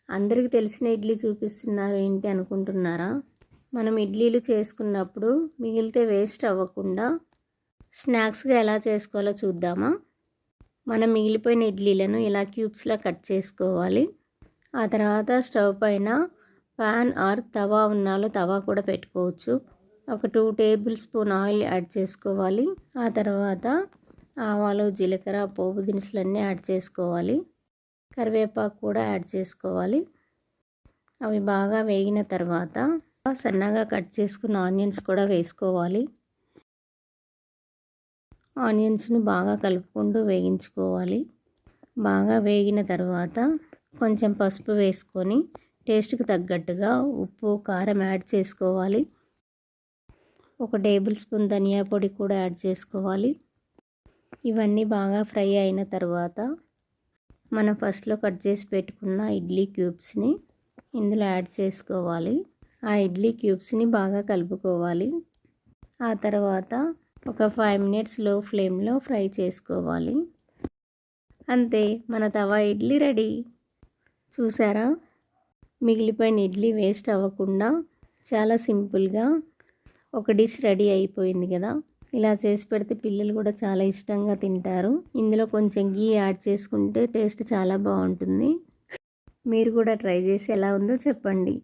అందరికీ తెలిసిన ఇడ్లీ చూపిస్తున్నారు ఏంటి అనుకుంటున్నారా? మనం ఇడ్లీలు చేసుకున్నప్పుడు మిగిలితే వేస్ట్ అవ్వకుండా స్నాక్స్గా ఎలా చేసుకోవాలో చూద్దామా? మనం మిగిలిపోయిన ఇడ్లీలను ఇలా క్యూబ్స్లా కట్ చేసుకోవాలి. ఆ తర్వాత స్టవ్ పైన ప్యాన్ ఆర్ తవా ఉన్నాలో తవా కూడా పెట్టుకోవచ్చు. ఒక 2 టేబుల్ స్పూన్ ఆయిల్ యాడ్ చేసుకోవాలి. ఆ తర్వాత ఆవాలు, జీలకర్ర, పోపు దినుసులన్నీ యాడ్ చేసుకోవాలి. కరివేపాకు కూడా యాడ్ చేసుకోవాలి. అవి బాగా వేగిన తర్వాత సన్నగా కట్ చేసుకున్న ఆనియన్స్ కూడా వేసుకోవాలి. ఆనియన్స్ను బాగా కలుపుకుంటూ వేగించుకోవాలి. బాగా వేగిన తర్వాత కొంచెం పసుపు వేసుకొని టేస్ట్కి తగ్గట్టుగా ఉప్పు, కారం యాడ్ చేసుకోవాలి. 1 టేబుల్ స్పూన్ ధనియా పొడి కూడా యాడ్ చేసుకోవాలి. ఇవన్నీ బాగా ఫ్రై అయిన తర్వాత మనం ఫస్ట్లో కట్ చేసి పెట్టుకున్న ఇడ్లీ క్యూబ్స్ని ఇందులో యాడ్ చేసుకోవాలి. ఆ ఇడ్లీ క్యూబ్స్ని బాగా కలుపుకోవాలి. ఆ తర్వాత ఒక 5 మినిట్స్ లో ఫ్లేమ్లో ఫ్రై చేసుకోవాలి. అంతే, మన తవా ఇడ్లీ రెడీ. చూసారా? మిగిలిపోయిన ఇడ్లీ వేస్ట్ అవ్వకుండా చాలా సింపుల్గా ఒక డిష్ రెడీ అయిపోయింది కదా. ఇలా చేసి పెడితే పిల్లలు కూడా చాలా ఇష్టంగా తింటారు. ఇందులో కొంచెం గీ యాడ్ చేసుకుంటే టేస్ట్ చాలా బాగుంటుంది. మీరు కూడా ట్రై చేసి ఎలా ఉందో చెప్పండి.